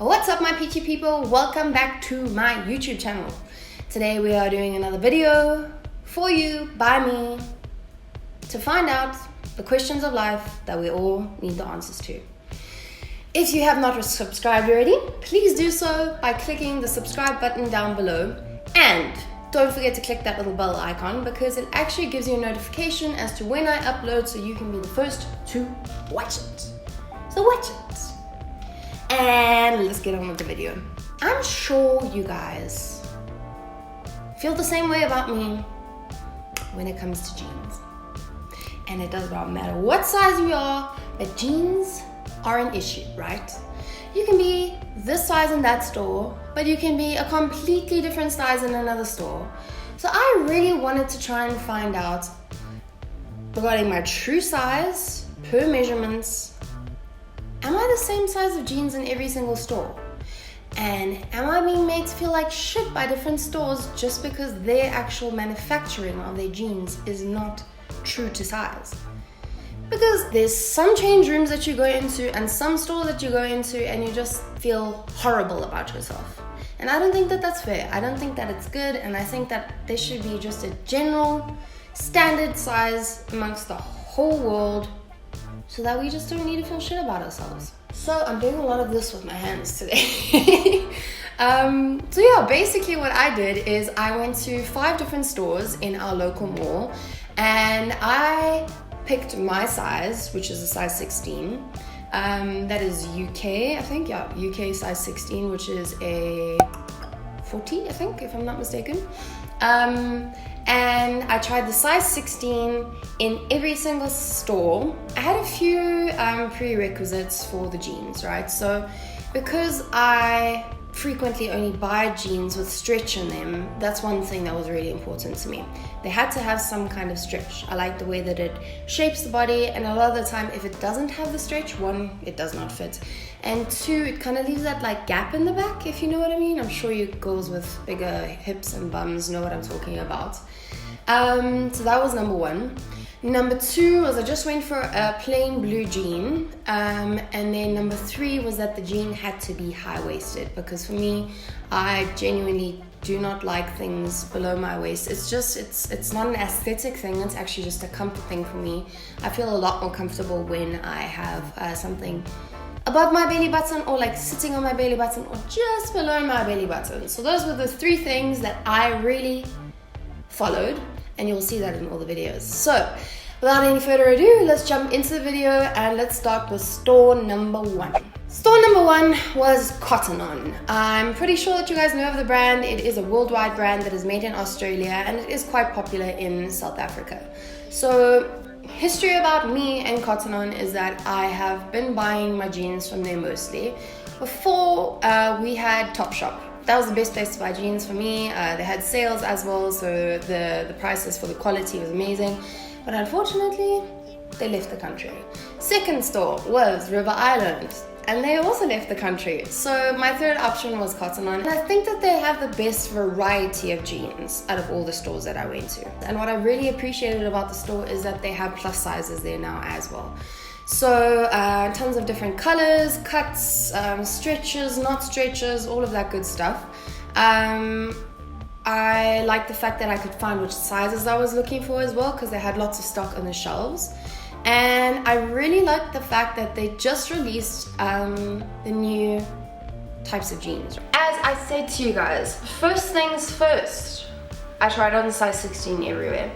What's up my peachy people, welcome back to my YouTube channel. Today we are doing another video for you, by me, to find out the questions of life that we all need the answers to. If you have not subscribed already, please do so by clicking the subscribe button down below, and don't forget to click that little bell icon because it actually gives you a notification as to when I upload so you can be the first to watch it. So watch it. And let's get on with the video. I'm sure you guys feel the same way about me when it comes to jeans. And it does not matter what size you are, but jeans are an issue, right? You can be this size in that store, but you can be a completely different size in another store. So I really wanted to try and find out regarding my true size per measurements. Am I the same size of jeans in every single store? And am I being made to feel like shit by different stores just because their actual manufacturing of their jeans is not true to size? Because there's some change rooms that you go into and some stores that you go into and you just feel horrible about yourself. And I don't think that that's fair. I don't think that it's good, and I think that there should be just a general standard size amongst the whole world, so that we just don't need to feel shit about ourselves. So I'm doing a lot of this with my hands today. So yeah, basically what I did is I went to 5 different stores in our local mall and I picked my size, which is a size 16. That is UK, I think, yeah, UK size 16, which is a 40, I think, if I'm not mistaken. And I tried the size 16 in every single store. I had a few prerequisites for the jeans, right? So because I frequently only buy jeans with stretch in them, that's one thing that was really important to me. They had to have some kind of stretch. I like the way that it shapes the body, and a lot of the time if it doesn't have the stretch, 1, it does not fit, and 2, it kind of leaves that like gap in the back, if you know what I mean. I'm sure you girls with bigger hips and bums know what I'm talking about. So that was number 1. Number 2 was I just went for a plain blue jean, and then number 3 was that the jean had to be high-waisted, because for me, I genuinely do not like things below my waist. It's not an aesthetic thing, it's actually just a comfort thing for me. I feel a lot more comfortable when I have something above my belly button, or like sitting on my belly button, or just below my belly button. So those were the 3 things that I really followed, and you'll see that in all the videos. So without any further ado, let's jump into the video and let's start with store number 1. Store number 1 was Cotton On. I'm pretty sure that you guys know of the brand. It is a worldwide brand that is made in Australia and it is quite popular in South Africa. So history about me and Cotton On is that I have been buying my jeans from there mostly. Before we had Topshop. That was the best place to buy jeans for me. They had sales as well, so the prices for the quality was amazing. But unfortunately, they left the country. Second store was River Island, and they also left the country. So my third option was Cotton On. And I think that they have the best variety of jeans out of all the stores that I went to. And what I really appreciated about the store is that they have plus sizes there now as well. So tons of different colors, cuts, stretches, not stretches, all of that good stuff. I like the fact that I could find which sizes I was looking for as well, because they had lots of stock on the shelves. And I really liked the fact that they just released the new types of jeans. As I said to you guys, first things first, I tried on the size 16 everywhere.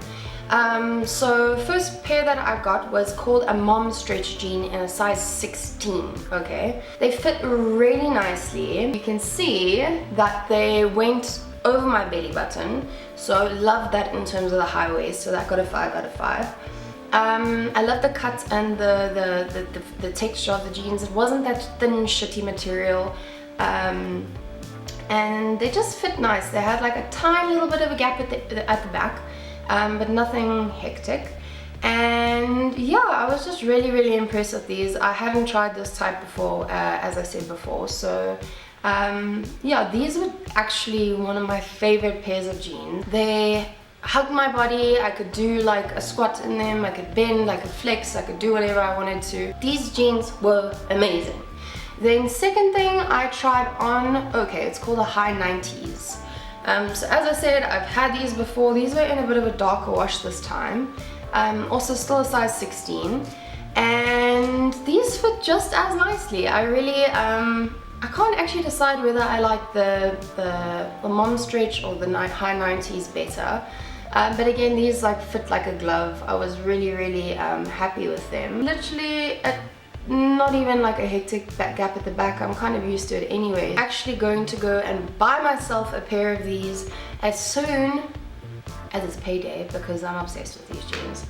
So first pair that I got was called a mom stretch jean in a size 16, okay? They fit really nicely. You can see that they went over my belly button, so love that in terms of the high waist, so that got a 5 out of 5. I love the cut and the texture of the jeans. It wasn't that thin shitty material, and they just fit nice. They had like a tiny little bit of a gap at the back, but nothing hectic. And yeah, I was just really impressed with these. I hadn't tried this type before, as I said before, so yeah, these were actually one of my favorite pairs of jeans. They hugged my body. I could do like a squat in them, I could bend, I could flex, I could do whatever I wanted to. These jeans were amazing. Then second thing I tried on, okay, it's called a high 90s. So as I said, I've had these before. These were in a bit of a darker wash this time. Also still a size 16. And these fit just as nicely. I really, I can't actually decide whether I like the mom stretch or the high 90s better. But again, these like fit like a glove. I was really happy with them. Literally, not even like a hectic gap at the back. I'm kind of used to it anyway. Actually going to go and buy myself a pair of these as soon as it's payday because I'm obsessed with these jeans.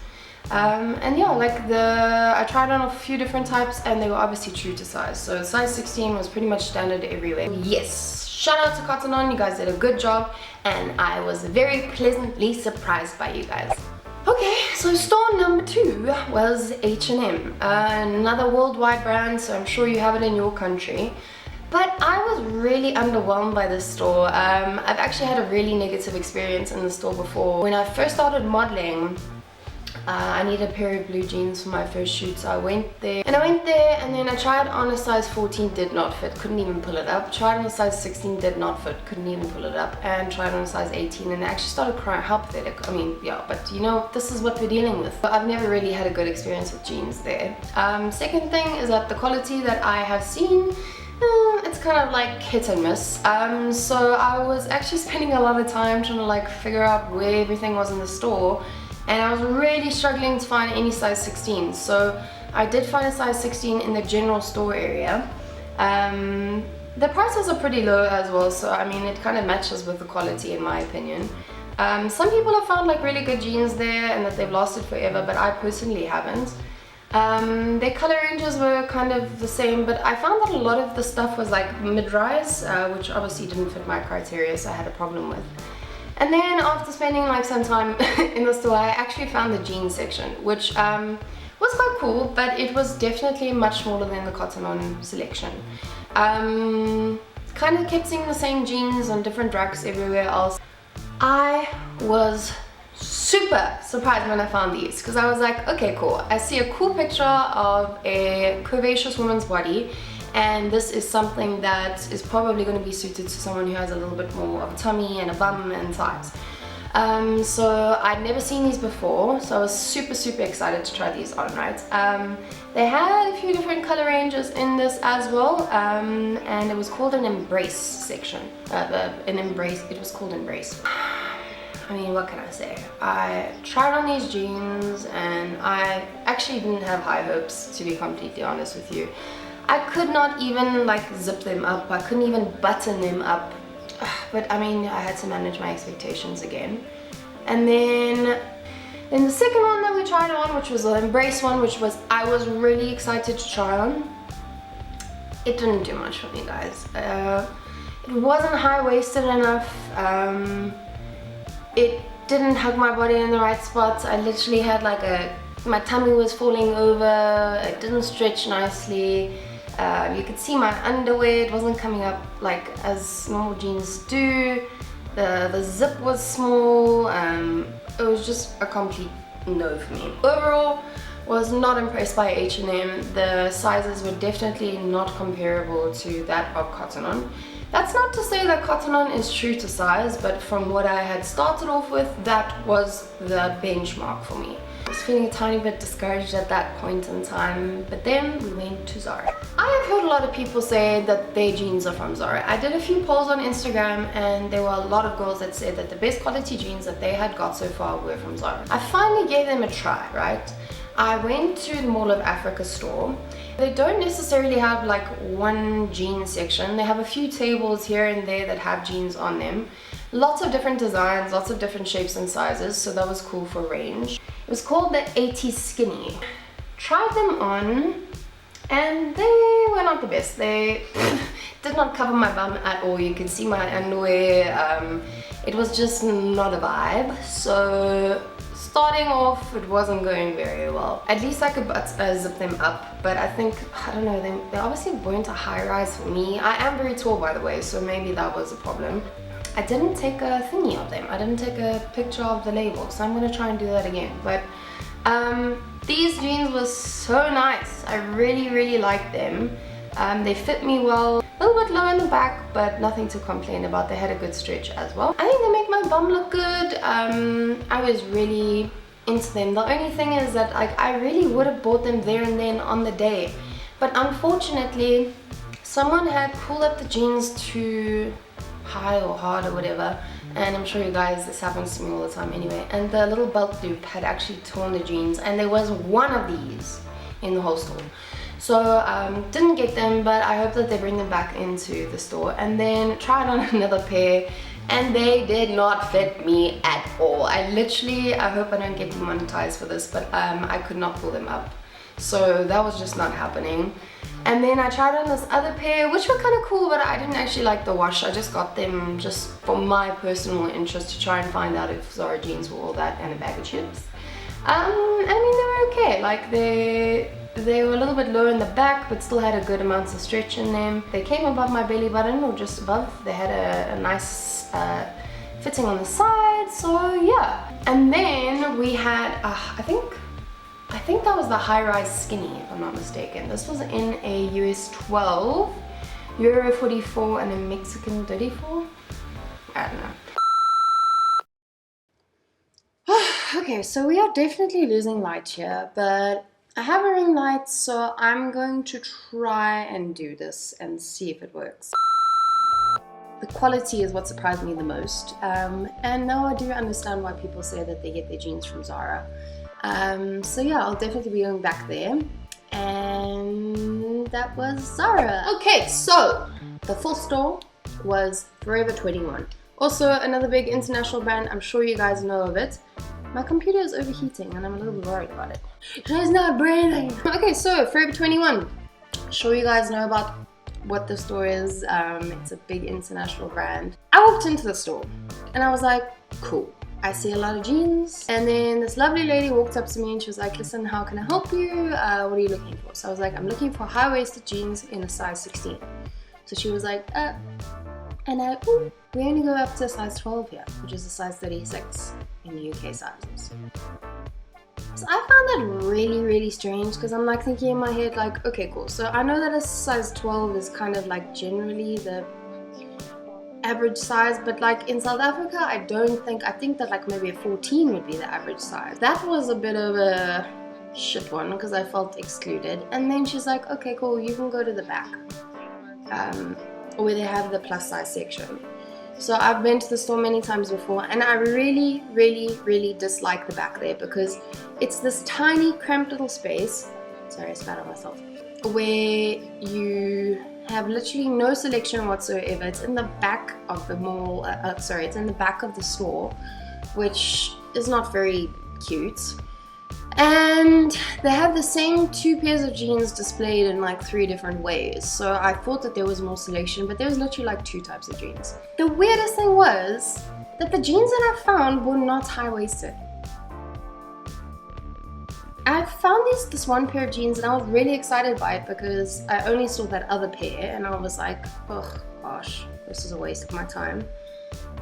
And yeah, like I tried on a few different types and they were obviously true to size. So size 16 was pretty much standard everywhere. Yes, shout out to Cotton On, you guys did a good job and I was very pleasantly surprised by you guys. Okay, so store number 2 was H&M, another worldwide brand, so I'm sure you have it in your country. But I was really underwhelmed by this store. I've actually had a really negative experience in the store before. When I first started modeling, I needed a pair of blue jeans for my first shoot, so I went there and then I tried on a size 14, did not fit, couldn't even pull it up. Tried on a size 16, did not fit, couldn't even pull it up, and tried on a size 18 and I actually started crying. How pathetic. I mean, yeah, but you know, this is what we're dealing with. But I've never really had a good experience with jeans there. Second thing is that the quality that I have seen, it's kind of like hit and miss. So I was actually spending a lot of time trying to like figure out where everything was in the store. And I was really struggling to find any size 16. So I did find a size 16 in the general store area. The prices are pretty low as well, so I mean it kind of matches with the quality in my opinion. Some people have found like really good jeans there and that they've lasted forever, but I personally haven't. Their color ranges were kind of the same, but I found that a lot of the stuff was like mid-rise, which obviously didn't fit my criteria, so I had a problem with. And then after spending like some time in the store, I actually found the jeans section, which was quite cool, but it was definitely much smaller than the Cotton On selection. Kind of kept seeing the same jeans on different racks everywhere else. I was super surprised when I found these because I was like, okay, cool. I see a cool picture of a curvaceous woman's body. And this is something that is probably going to be suited to someone who has a little bit more of a tummy and a bum and thighs. So I'd never seen these before, so I was super excited to try these on, right? They had a few different color ranges in this as well, and it was called an embrace section. It was called embrace. I mean, what can I say? I tried on these jeans and I actually didn't have high hopes, to be completely honest with you. I could not even like zip them up, I couldn't even button them up, but I mean I had to manage my expectations again. And then the second one that we tried on, which was the embrace one, which was I was really excited to try on, it didn't do much for me, guys. It wasn't high-waisted enough, it didn't hug my body in the right spots. I literally had like my tummy was falling over, it didn't stretch nicely. You could see my underwear, it wasn't coming up like as normal jeans do. The zip was small, it was just a complete no for me. Overall, was not impressed by H&M. The sizes were definitely not comparable to that of Cotton On. That's not to say that Cotton On is true to size, but from what I had started off with, that was the benchmark for me. I was feeling a tiny bit discouraged at that point in time, but then we went to Zara. I have heard a lot of people say that their jeans are from Zara. I did a few polls on Instagram and there were a lot of girls that said that the best quality jeans that they had got so far were from Zara. I finally gave them a try, right? I went to the Mall of Africa store. They don't necessarily have like one jean section. They have a few tables here and there that have jeans on them. Lots of different designs, lots of different shapes and sizes, so that was cool for range. It was called the 80s Skinny. Tried them on and they were not the best. They did not cover my bum at all. You could see my underwear. It was just not a vibe. So starting off, it wasn't going very well. At least I could zip them up, but I think, I don't know, they obviously weren't a high rise for me. I am very tall, by the way, so maybe that was a problem. I didn't take a thingy of them. I didn't take a picture of the label, so I'm gonna try and do that again. But these jeans were so nice. I really liked them. They fit me well, a little bit low in the back, but nothing to complain about. They had a good stretch as well. I think they make my bum look good. I was really into them. The only thing is that like I really would have bought them there and then on the day, but unfortunately someone had pulled up the jeans too high or hard or whatever, and I'm sure you guys, this happens to me all the time anyway, and the little belt loop had actually torn the jeans, and there was one of these in the whole store. So didn't get them, but I hope that they bring them back into the store. And then tried on another pair, and they did not fit me at all. I hope I don't get demonetized for this, but I could not pull them up, so that was just not happening. And then I tried on this other pair, which were kind of cool, but I didn't actually like the wash. I just got them just for my personal interest to try and find out if Zara jeans were all that and a bag of chips. I mean, they were okay. Like they were a little bit lower in the back, but still had a good amount of stretch in them. They came above my belly button, or just above. They had a nice fitting on the side, so yeah. And then we had, I think that was the high-rise skinny, if I'm not mistaken. This was in a US 12, Euro 44, and a Mexican 34. I don't know. Okay, so we are definitely losing light here, but I have a ring light, so I'm going to try and do this and see if it works. The quality is what surprised me the most, and now I do understand why people say that they get their jeans from Zara. So yeah, I'll definitely be going back there, and that was Zara. Okay, so the full store was Forever 21. Also another big international brand, I'm sure you guys know of it. My computer is overheating and I'm a little bit worried about it. She's not breathing. Okay, so Forever 21. I'm sure you guys know about what the store is. It's a big international brand. I walked into the store and I was like, cool. I see a lot of jeans. And then this lovely lady walked up to me and she was like, listen, how can I help you? What are you looking for? So I was like, I'm looking for high-waisted jeans in a size 16. So she was like, we only go up to a size 12 here, which is a size 36 in the UK sizes. So I found that really, really strange, because I'm like thinking in my head like, okay, cool. So I know that a size 12 is kind of like generally the average size, but like in South Africa, I think that like maybe a 14 would be the average size. That was a bit of a shit one because I felt excluded. And then she's like, okay, cool, you can go to the back, where they have the plus size section. So I've been to the store many times before, and I really, really, really dislike the back there because it's this tiny, cramped little space. Sorry, I spat on myself. Where you have literally no selection whatsoever. It's in the back of the mall. It's in the back of the store, which is not very cute. And they have the same 2 pairs of jeans displayed in like 3 different ways. So I thought that there was more selection, but there was literally like 2 types of jeans. The weirdest thing was that the jeans that I found were not high-waisted. I found this one pair of jeans and I was really excited by it because I only saw that other pair and I was like, oh gosh, this is a waste of my time.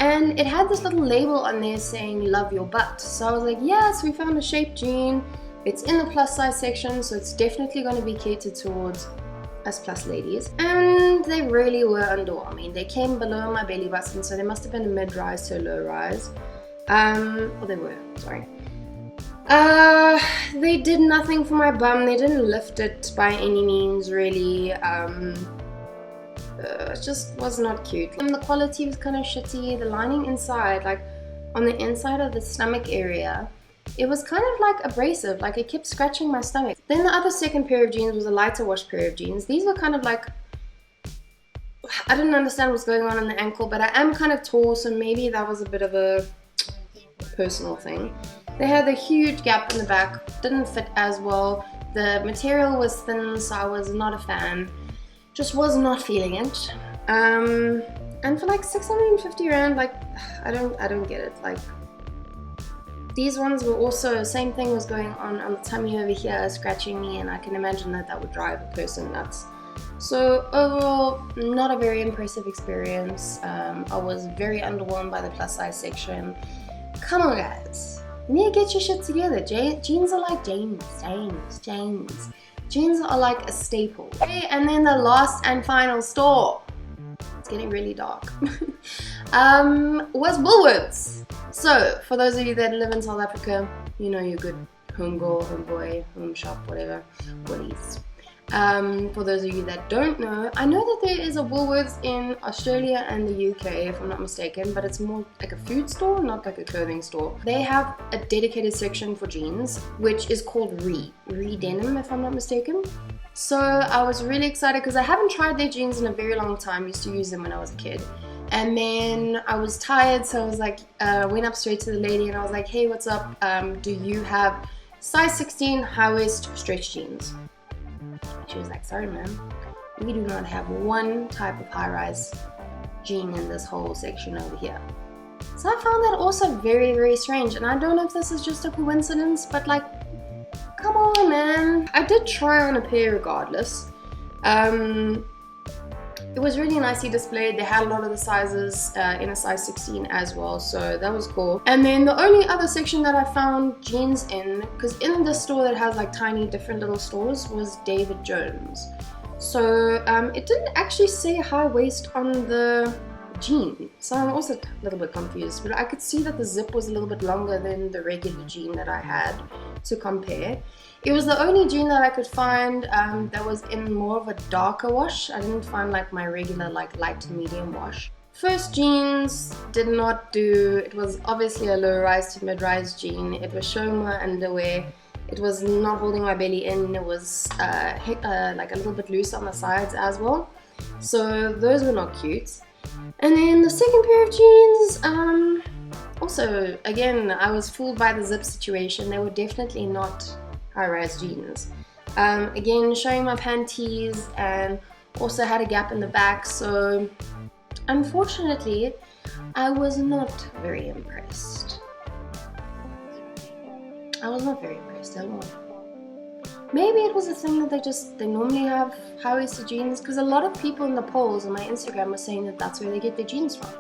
And it had this little label on there saying love your butt. So I was like, yes, we found a shaped jean. It's in the plus size section, so it's definitely going to be catered towards us plus ladies. And they really were underwhelming. They came below my belly button, so they must have been a mid-rise to a low-rise. Or they were, sorry. They did nothing for my bum. They didn't lift it by any means, really. It just was not cute. And the quality was kind of shitty. The lining inside, like on the inside of the stomach area, it was kind of like abrasive, like it kept scratching my stomach. Then the other second pair of jeans was a lighter wash pair of jeans. These were kind of like, I didn't understand what's going on the ankle, but I am kind of tall, so maybe that was a bit of a personal thing. They had a huge gap in the back, didn't fit as well. The material was thin, so I was not a fan. Just was not feeling it. And for like 650 rand, like I don't get it. Like these ones were also, same thing was going on the tummy over here, scratching me, and I can imagine that would drive a person nuts. So overall, not a very impressive experience. I was very underwhelmed by the plus size section. Come on guys, you need to get your shit together. Jeans are like jeans. Jeans are like a staple. Okay, and then the last and final store, it's getting really dark, was Woolworths. So for those of you that live in South Africa, you know you're good home girl, home boy, home shop, whatever, Woolies. For those of you that don't know, I know that there is a Woolworths in Australia and the UK, if I'm not mistaken, but it's more like a food store, not like a clothing store. They have a dedicated section for jeans, which is called Re Denim, if I'm not mistaken. So I was really excited because I haven't tried their jeans in a very long time. I used to use them when I was a kid. And then I was tired, so I was like, went up straight to the lady and I was like, hey, what's up? Do you have size 16 high waist stretch jeans? She was like, sorry ma'am, we do not have one type of high-rise jean in this whole section over here. So I found that also very, very strange, and I don't know if this is just a coincidence, but like, come on man. I did try on a pair regardless. It was really nicely displayed. They had a lot of the sizes in a size 16 as well, so that was cool. And then the only other section that I found jeans in, because in the store that has like tiny different little stores, was David Jones. So it didn't actually say high waist on the jean, so I'm also a little bit confused, but I could see that the zip was a little bit longer than the regular jean that I had to compare. It was the only jean that I could find that was in more of a darker wash. I didn't find like my regular like light to medium wash. First jeans did not do. It was obviously a low rise to mid rise jean. It was showing my underwear. It was not holding my belly in. It was like a little bit loose on the sides as well. So those were not cute. And then the second pair of jeans, also again, I was fooled by the zip situation. They were definitely not high-rise jeans. Again, showing my panties and also had a gap in the back, so unfortunately I was not very impressed. I was not very impressed at all. Maybe it was a thing that they normally have high-waisted jeans, because a lot of people in the polls on my Instagram were saying that that's where they get their jeans from.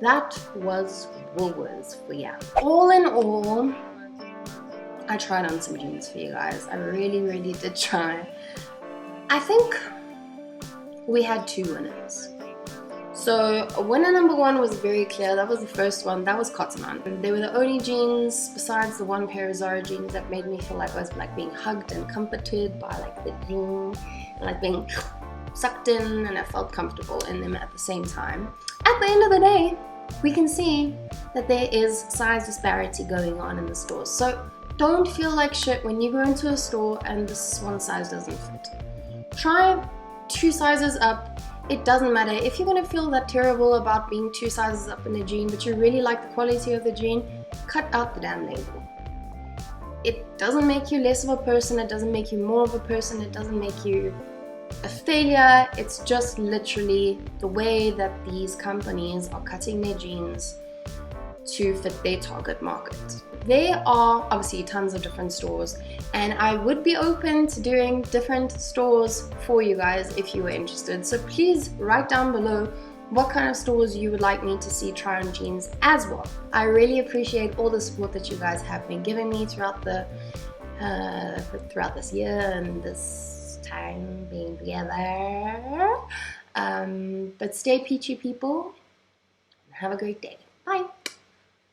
That was Woolworths for you. All in all, I tried on some jeans for you guys. I really, really did try. I think we had two winners. So winner number one was very clear. That was the first one. That was Cotton On. They were the only jeans besides the one pair of Zara jeans that made me feel like I was like being hugged and comforted by like the jean and like being sucked in, and I felt comfortable in them at the same time. At the end of the day, we can see that there is size disparity going on in the stores. So don't feel like shit when you go into a store and this one size doesn't fit. Try 2 sizes up. It doesn't matter. If you're going to feel that terrible about being 2 sizes up in a jean, but you really like the quality of the jean, cut out the damn label. It doesn't make you less of a person. It doesn't make you more of a person. It doesn't make you a failure. It's just literally the way that these companies are cutting their jeans to fit their target market. There are obviously tons of different stores, and I would be open to doing different stores for you guys if you were interested. So please write down below what kind of stores you would like me to see try on jeans as well. I really appreciate all the support that you guys have been giving me throughout this year and this time being together. But stay peachy, people. Have a great day. Bye.